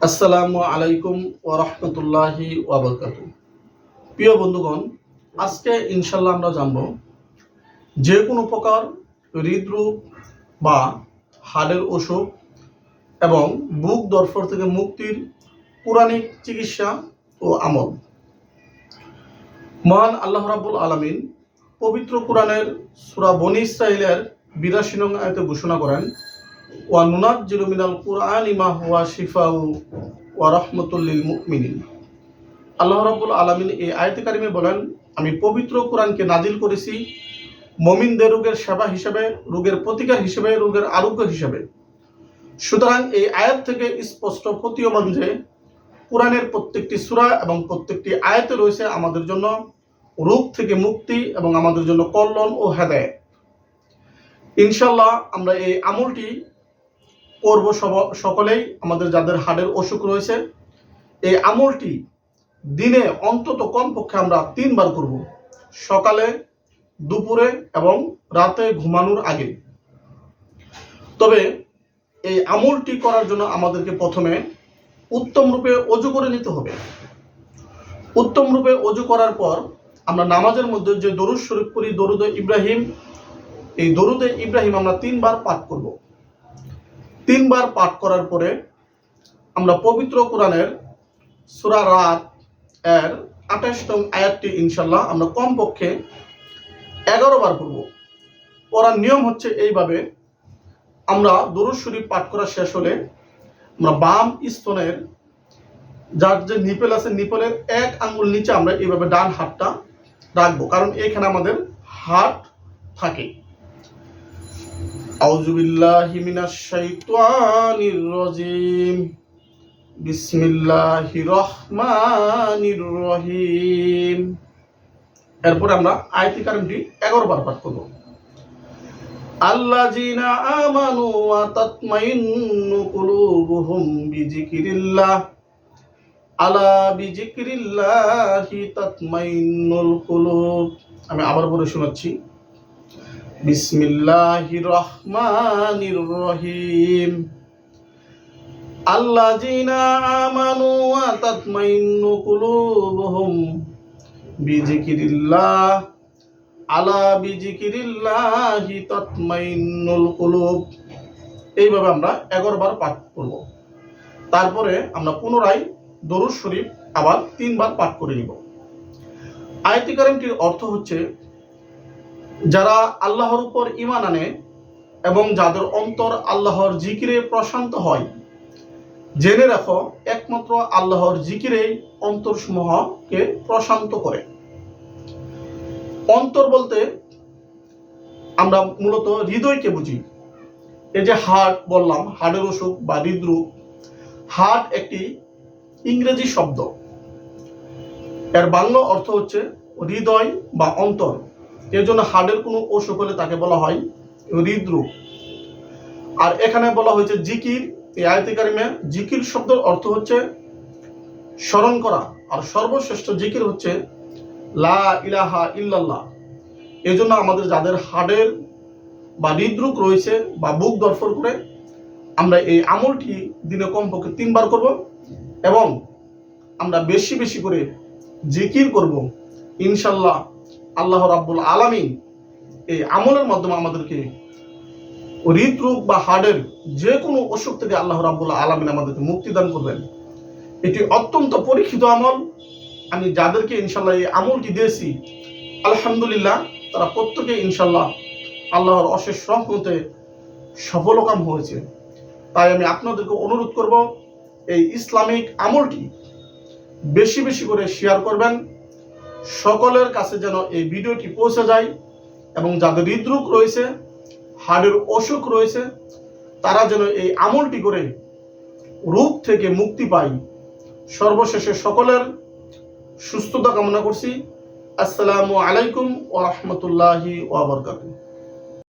আসসালামু আলাইকুম ওয়া রাহমাতুল্লাহি ওয়া বারাকাতুহু। প্রিয় বন্ধুগণ, আজকে ইনশাআল্লাহ আমরা জানব যে কোনো প্রকার হৃদরোগ বা হাড়ের অসুখ এবং বুক ধড়ফড় থেকে মুক্তির পুরাণিক চিকিৎসা ও আমল। মহান আল্লাহ রাব্বুল আলামিন পবিত্র কোরআনের সূরা বনী ইসরাঈলের ৮২ নং আয়াতে ঘোষণা করেন, ওয়া নুনাজ্জিলু মিনাল কুরআনি মা হুয়া শিফাউ ওয়া রাহমাতুল লিল মুমিনিন। আল্লাহ রাব্বুল আলামিন এই আয়াতে কারিমে বলেন, আমি পবিত্র কোরআনকে নাজিল করেছি মুমিনদের রোগের সেবা হিসেবে, রোগের প্রতিকার হিসেবে, রোগের আরোগ্য হিসেবে। সুতরাং এই আয়াত থেকে স্পষ্ট প্রতীয়মান যে কোরআনের প্রত্যেকটি সূরা এবং প্রত্যেকটি আয়াতে রয়েছে আমাদের জন্য রোগ থেকে মুক্তি এবং আমাদের জন্য কল্যাণ ও হেদায়েত। ইনশাআল্লাহ আমরা এই আমলটি করব সকলেই। আমাদের যাদের হাড়ের অসুখ রয়েছে এই আমলটি দিনে অন্তত কমপক্ষে আমরা 3 বার করব, সকালে, দুপুরে এবং রাতে ঘুমানোর আগে। তবে এই আমলটি করার জন্য আমাদেরকে প্রথমে উত্তম রূপে ওযু করে নিতে হবে। উত্তম রূপে ওযু করার পর আমরা নামাজের মধ্যে যে দরুদ শরীফ পড়ি, দরুদে ইব্রাহিম, এই দরুদে ইব্রাহিম আমরা 3 বার পাঠ করব। 3 বার পাঠ করার পরে আমরা পবিত্র কোরআনের সূরা রাত এর ২৮ নং আয়াতটি ইনশাআল্লাহ আমরা কমপক্ষে 11 বার পড়ব। পড়ার নিয়ম হচ্ছে এইভাবে, আমরা দরুদ শরীফ পাঠ করা শেষ হলে আমরা বাম স্তনের যার যে নিপেল আছে নিপেলের 1 আঙ্গুল নিচে আমরা এইভাবে ডান হাতটা রাখবো, কারণ এখানে আমাদের হাত থাকে। আউযু বিল্লাহি মিনাশ শাইতানির রাজিম। বিসমিল্লাহির রহমানির রহিম। এরপর আমরা আয়াতে কারিমটি 11 বার পাঠ করব। আল্লাযিনা আমানু ওয়া তাতমাইন্নু কুলুবুহুম বিযিকরিল্লাহ আলা বিযিকরিল্লাহি তাতমাইন্নুল কুলুব। আমি আবার বলে শোনাচ্ছি। বিসমিল্লাহির রহমানির রহিম। আল্লাযিনা আমানু ওয়া তাতমাইন্নু কুলুবুহুম বিযিকরিল্লাহ আলা বিযিকরিল্লাহি তাতমাইন্নুল কুলুব। এইভাবে আমরা 11 বার পাঠ করব। তারপরে আমরা পুনরায় দরুদ শরীফ আবার 3 বার পাঠ করে নিব। আয়াতে কারিমটির অর্থ হচ্ছে, যারা আল্লাহর উপর ঈমান আনে এবং যাদের অন্তর আল্লাহর জিকিরে প্রশান্ত হয়, জেনে রাখো একমাত্র আল্লাহর জিকিরেই অন্তরসমূহকে প্রশান্ত করে। অন্তর বলতে আমরা মূলত হৃদয়কে বুঝি। এই যে হার্ট বললাম, হার্টের অসুখ বা হৃদরোগ, হার্ট একটি ইংরেজি শব্দ, এর বাংলা অর্থ হচ্ছে হৃদয় বা অন্তর। এর জন্য হার্টের কোনো অসুখ হলে তাকে বলা হয় হৃদরোগ। আর এখানে বলা হয়েছে জিকির। এই আয়াতে কারিমে জিকির শব্দের অর্থ হচ্ছে স্মরণ করা, আর সর্বশ্রেষ্ঠ জিকির হচ্ছে লা ইলাহা ইল্লাল্লাহ। এই জন্য আমাদের যাদের হার্টের বা হৃদরোগ রয়েছে বা বুক ধড়ফড় করে, আমরা এই আমলটি দিনে কমপক্ষে 3 বার করব এবং আমরা বেশি বেশি করে জিকির করব। ইনশাআল্লাহ আল্লাহ রাব্বুল আলামিন এই আমলের মাধ্যমে আমাদেরকে হৃদরোগ বা হার্টের যে কোনো অসুখ থেকে আল্লাহ রাব্বুল আলামিন আমাদেরকে মুক্তি দান করবেন। এটি অত্যন্ত পরীক্ষিত আমল। আমি যাদেরকে ইনশাআল্লাহ এই আমলটি দিয়েছি, আলহামদুলিল্লাহ তারা প্রত্যেকে ইনশাআল্লাহ আল্লাহর অশেষ রহমতে সফলকাম হয়েছে। তাই আমি আপনাদেরকে অনুরোধ করব, এই ইসলামিক আমলটি বেশি বেশি করে শেয়ার করবেন, সকলের কাছে যেন এই ভিডিওটি পৌঁছে যায় এবং যাদের হৃদরোগ রয়েছে, হার্টের অসুখ রয়েছে, তারা যেন এই আমলটি করে রোগ থেকে মুক্তি পায়। সর্বশেষে সকলের সুস্থতা কামনা করছি। আসসালামু আলাইকুম ওয়া রাহমাতুল্লাহি ওয়া বারাকাতুহু।